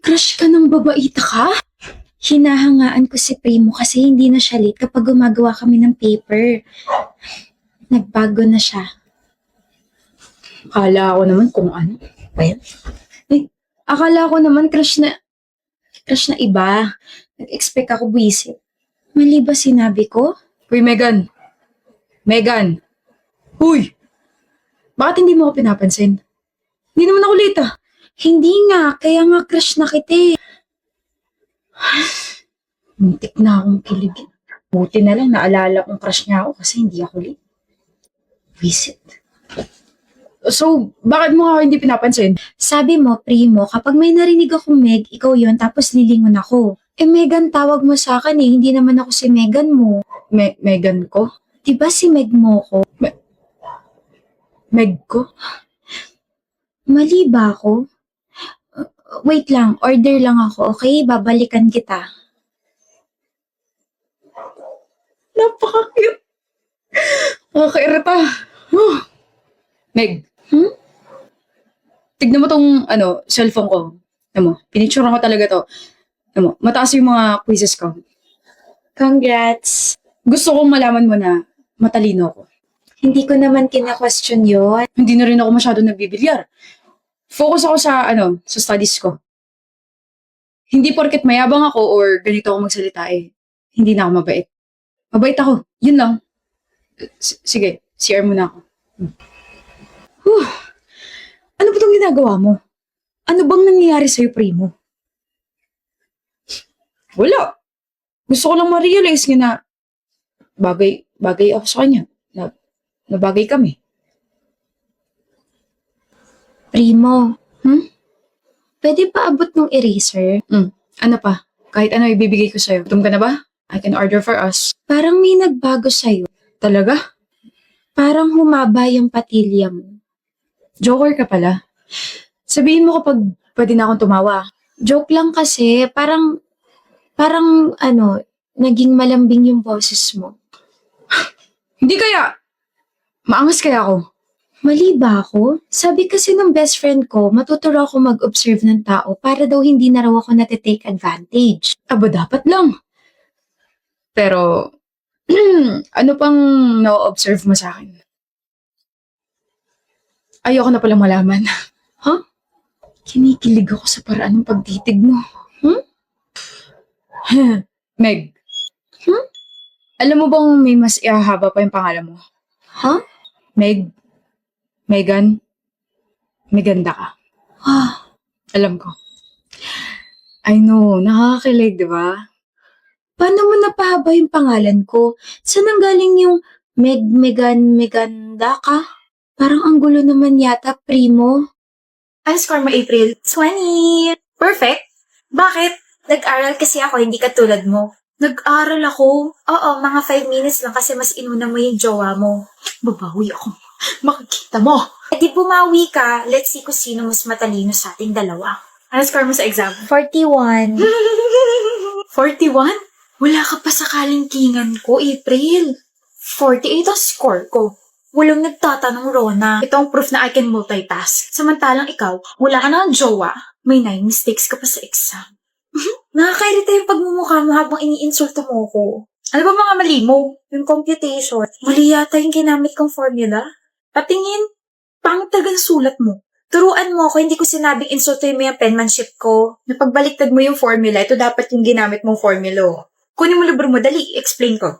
Crush ka ng babaita ka? Hinahangaan ko si Primo kasi hindi na siya late kapag gumagawa kami ng paper. Nagbago na siya. Akala ko naman kung ano. Well, Akala ko naman crush na iba. Nag-expect ako buwisit. Mali ba sinabi ko? Uy, Megan. Megan. Uy! Bakit hindi mo ako pinapansin? Hindi naman ako late ah. Hindi nga, kaya nga crush na kita eh. Muntik na akong kiligin. Buti na lang naalala kong crush niya ako kasi hindi ako late. Visit. So, bakit mo ako hindi pinapansin? Sabi mo, Primo, kapag may narinig akong Meg, ikaw yon tapos lilingon ako. Eh, Megan tawag mo sa akin eh, hindi naman ako si Megan mo. Megan ko? Diba si Meg mo ko? Meg ko? Mali ba ako? Wait lang, order lang ako, okay? Babalikan kita. Napaka-cute. Nakaka-irita. Meg. Tignan mo tong, cellphone ko. Pinicturean ko talaga to. Mataas yung mga quizzes ko. Congrats! Gusto kong malaman mo na matalino ako. Hindi ko naman kina-question yun. Hindi na rin ako masyado nagbibilyar. Focus ako sa studies ko. Hindi porket mayabang ako or ganito ako magsalita hindi na ako mabait. Mabait ako. Yun lang. Sige, CR muna ako. Ano ba itong ginagawa mo? Ano bang nangyayari sa'yo, Primo? Wala. Gusto ko lang ma-realize nga na bagay ako sa kanya. Na bagay kami. Primo, pwede pa abot ng eraser? Ano pa? Kahit ano ibibigay ko sa'yo. Gutom ka na ba? I can order for us. Parang may nagbago sa'yo. Talaga? Parang humaba yung patilya mo. Joker ka pala. Sabihin mo kapag pwede na akong tumawa. Joke lang kasi, parang naging malambing yung boses mo. Hindi kaya. Maangas kaya ako. Mali ba ako? Sabi kasi ng best friend ko, matuturo ako mag-observe ng tao para daw hindi na raw ako natitake advantage. Aba, dapat lang. Pero, ano pang na-observe mo sa akin? Ayoko na palang malaman. Huh? Kinikilig ako sa paraan ng pagtitig mo. Meg. Alam mo bang may mas ihahaba pa yung pangalan mo? Huh? Meg. Megan. Meganda ka. Alam ko. I know, nakakakilig, di ba? Paano mo napahaba yung pangalan ko? Saan ang galing yung Meganda ka? Parang ang gulo naman yata, Primo. Ano score mo, April? 20! Perfect! Bakit? Nag-aral kasi ako, hindi katulad mo. Nag-aral ako? Oo, mga 5 minutes lang kasi mas inuna mo yung jowa mo. Babawi ako. Makikita mo. Eh di bumawi ka, let's see kung sino mas matalino sa ating dalawa. Ano score mo sa exam? 41. 41? Wala ka pa sa kalingkingan ko, April. 48 ang score ko. Walang nagtatanong, Rona. Ito ang proof na I can multitask. Samantalang ikaw, wala ka na ng jowa. May 9 mistakes ka pa sa exam. Nakakairita yung pagmumukha mo habang iniinsulto mo ko. Ano ba mga mali mo? Yung computation. Mali yata yung ginamit kong formula. Patingin. Pangit talaga ng sulat mo. Turuan mo ako, hindi ko sinabing insultuin mo yung penmanship ko. Napagbaliktad mo yung formula, ito dapat yung ginamit mong formula. Kunin mo libro mo, dali, explain ko.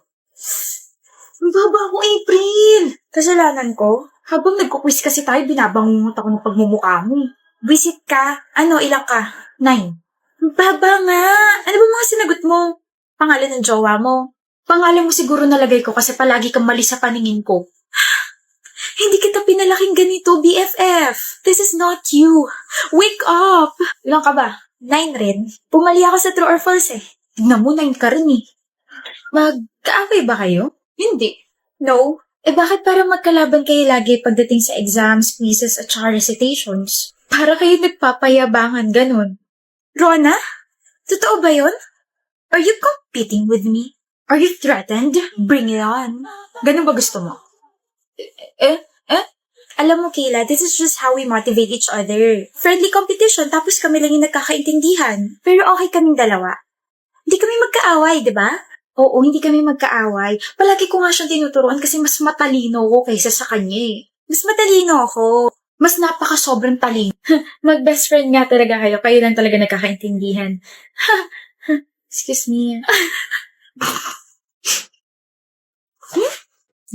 Ang baba ako, April! Kasalanan ko? Habang nagkukwis kasi tayo, binabangungot ako ng pagmumukha mo. Visit ka? Ano, ilang ka? 9. Ang baba nga! Ano ba mga sinagot mo? Pangalan ng jowa mo? Pangalan mo siguro nalagay ko kasi palagi kang mali sa paningin ko. Hindi kita pinalaking ganito, BFF. This is not you. Wake up! Ilang ka ba? 9 rin. Pumali ako sa true or false eh. Tignan mo, 9 ka rin eh. Magkaaway ba kayo? Hindi. No? Eh bakit parang magkalaban kayo lagi pagdating sa exams, quizzes, at saka recitations? Para kayo nagpapayabangan, ganun. Rona? Totoo ba yun? Are you competing with me? Are you threatened? Bring it on. Ganun ba gusto mo? Alam mo, Kayla, this is just how we motivate each other. Friendly competition, tapos kami lang yung nagkakaintindihan. Pero okay kaming dalawa. Hindi kami magkaaway, di ba? Oo, hindi kami magkaaway. Palagi ko nga siyang tinuturuan kasi mas matalino ko kaysa sa kanya eh. Mas matalino ako. Mas napaka-sobrang talino. Mag-best friend nga talaga kayo. Kayo lang talaga nagkakaintindihan. Excuse me.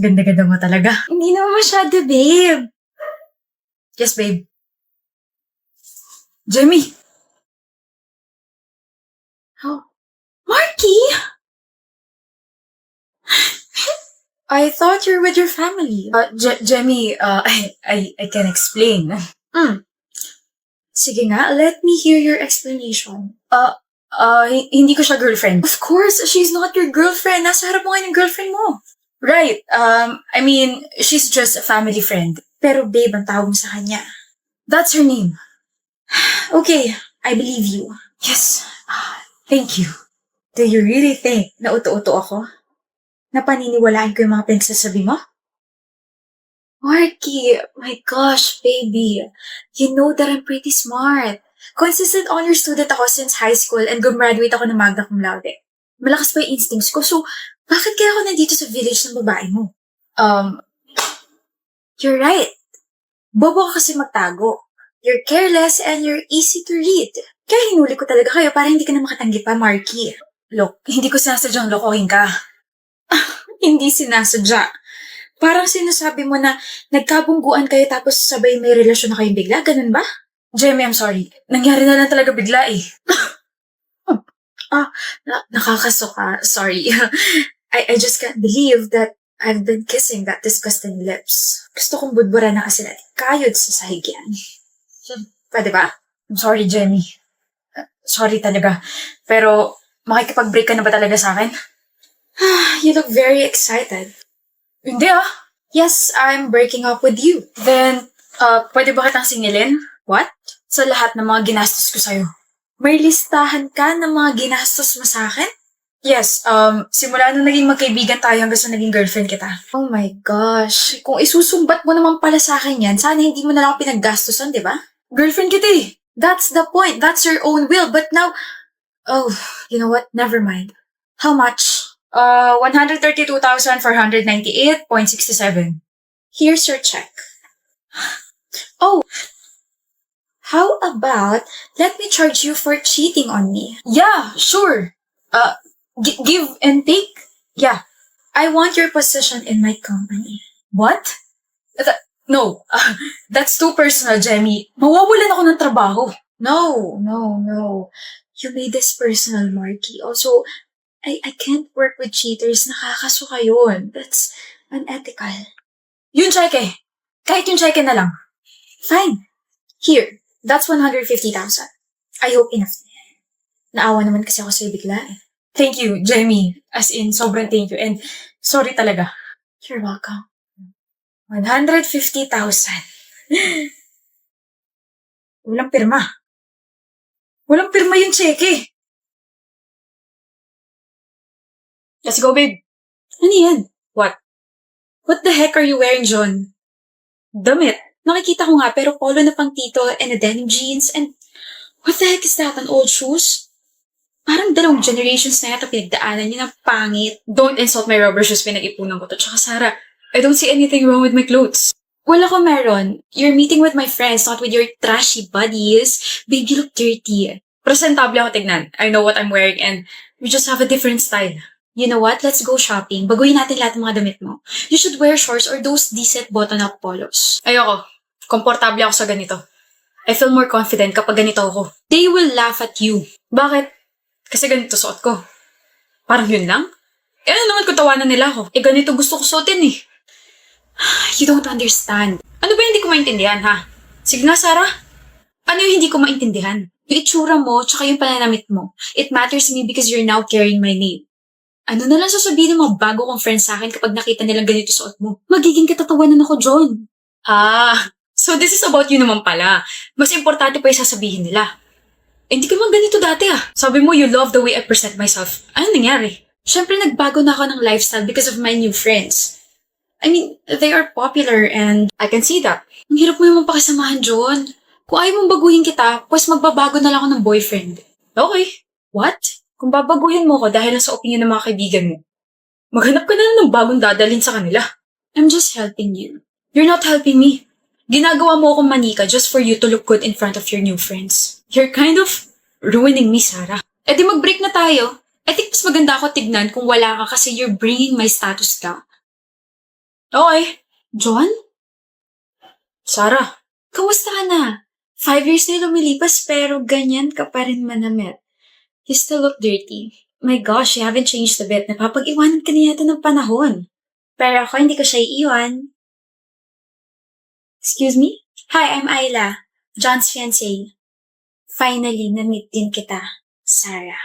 Ganda-ganda mo talaga. Hindi naman masyado, babe. Yes, babe. Jamie! Oh. Marky! I thought you're with your family. Jamie, I can explain. Sige nga, let me hear your explanation. Hindi ko siya girlfriend. Of course, she's not your girlfriend. Nasa harap mo ngayon yung girlfriend mo. Right, I mean, she's just a family friend. Pero babe, ang tawag mo sa kanya. That's her name. Okay, I believe you. Yes, thank you. Do you really think na uto-uto ako? Na paniniwalaan ko yung mga pinagsasabi mo? Marky, my gosh, baby. You know that I'm pretty smart. Consistent honor student ako since high school and gumraduate ako ng magna cum laude. Malakas pa yung instincts ko, so bakit kaya ako nandito sa village ng babae mo? You're right. Bobo ka kasi magtago. You're careless and you're easy to read. Kaya hinuli ko talaga kayo para hindi ka na makatanggi pa, Marky. Look, hindi ko sinasadyang lokohin ka. Hindi sinasadya. Parang sinasabi mo na nagkabungguan kayo tapos sabay may relasyon na kayong bigla, ganun ba? Jamie, I'm sorry. Nangyari na lang talaga bigla eh. Nakakasuka. Sorry. I just can't believe that I've been kissing that disgusting lips. Gusto kong budbura na kasi natin kayod sa sahigyan. Pwede ba? I'm sorry, Jamie. Sorry talaga. Pero, makikipag-break ka na ba talaga sa akin? You look very excited. Hindi Yes, I'm breaking up with you. Then, pwede ba kitang singilin? What? Sa lahat ng mga ginastos ko sa'yo. May listahan ka ng mga ginastos mo sa akin? Yes, simula nung naging magkaibigan tayo hanggang sa naging girlfriend kita. Oh my gosh. Kung isusumbat mo naman pala sa akin yan, sana hindi mo na lang ako pinaggastusan, di ba? Girlfriend kita eh. That's the point. That's your own will. But now... Oh, you know what? Never mind. How much? 132,498.67. Here's your check. Oh, how about let me charge you for cheating on me? Yeah, sure. Give and take? Yeah. I want your position in my company. What? No. That's too personal, Jamie. Mawawalan ako ng trabaho. No. You made this personal, Marky. Also, I can't work with cheaters. Nakakasuka yun. That's unethical. Yung cheque. Kahit yung cheque na lang. Fine. Here, that's 150,000. I hope enough. Naawa naman kasi ako sa'yo bigla eh. Thank you, Jamie. As in, sobrang thank you. And sorry talaga. You're welcome. 150,000. Walang pirma. Walang pirma yung cheque. Let's go, babe. Ano yan? What? What the heck are you wearing, John? Damit. Nakikita ko nga pero polo na pang tito and a denim jeans and what the heck is that? An old shoes? Parang 2 generations na yata pinagdaanan yun ang pangit. Don't insult my rubber shoes. Pinag-ipunan ko to. Tsaka Sarah, I don't see anything wrong with my clothes. Wala ko meron. You're meeting with my friends, not with your trashy buddies. Babe, you look dirty. Presentable ako tignan. I know what I'm wearing and we just have a different style. You know what? Let's go shopping. Baguhin natin lahat ng mga damit mo. You should wear shorts or those decent button-up polos. Ayoko. Komportable ako sa ganito. I feel more confident kapag ganito ako. They will laugh at you. Bakit? Kasi ganito suot ko. Parang yun lang? Eh ano naman kung tawanan nila ako? Eh ganito gusto ko suotin eh. You don't understand. Ano ba hindi ko maintindihan ha? Sige nga Sarah. Ano yung hindi ko maintindihan? Yung itsura mo, tsaka yung pananamit mo. It matters to me because you're now carrying my name. Ano na lang sasabihin ng mga bago kong friends sa akin kapag nakita nilang ganito suot mo? Magiging katatawanan ako, John. So this is about you naman pala. Mas importante pa yung sasabihin nila. Eh, hindi ka naman ganito dati Sabi mo you love the way I present myself. Ano nangyari? Siyempre nagbago na ako ng lifestyle because of my new friends. I mean, they are popular and I can see that. Ang hirap mo naman pakisamahan, John. Kung ayaw mong baguhin kita, pues magbabago na lang ako ng boyfriend. Okay. What? Kung babaguhin mo ko dahil lang sa opinion ng mga kaibigan mo, maghanap ka na lang ng bagong dadalhin sa kanila. I'm just helping you. You're not helping me. Ginagawa mo akong manika just for you to look good in front of your new friends. You're kind of ruining me, Sarah. Eh di mag-break na tayo. I think mas maganda ako tignan kung wala ka kasi you're bringing my status down. Okay. John? Sarah, Kamusta ka na? 5 years na lumilipas pero ganyan ka pa rin manamit. You still look dirty. My gosh, you haven't changed a bit. Napapag-iwanan ka na yata ng panahon. Pero ako hindi ko siya iiwan. Excuse me? Hi, I'm Ayla. John's fiancé. Finally, na-meet din kita, Sarah.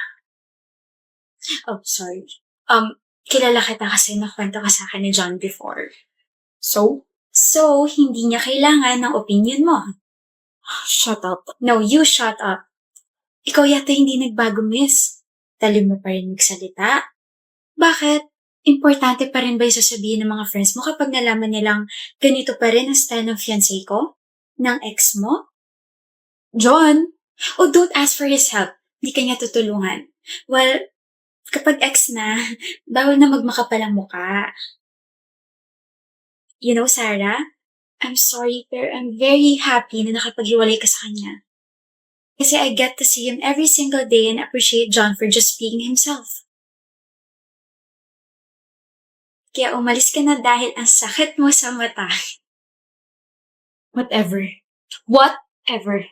Oh, sorry. Kilala kita kasi nakwento ka sa akin ni John before. so? So, hindi niya kailangan ng opinion mo. Shut up. No, you shut up. Ikaw yata hindi nagbago, miss. Talim mo pa rin magsalita. Bakit? Importante pa rin ba yung sasabihin ng mga friends mo kapag nalaman nilang ganito pa rin ang style ng fiancé ko? Ng ex mo? John, Oh, don't ask for his help. Hindi ka niya tutulungan. Well, kapag ex na, bawal na magmakapal ang mukha. You know, Sarah, I'm sorry pero I'm very happy na nakapaghiwalay ka sa kanya. Kasi I get to see him every single day and appreciate John for just being himself. Kaya umalis ka na dahil ang sakit mo sa mata. whatever. Whatever.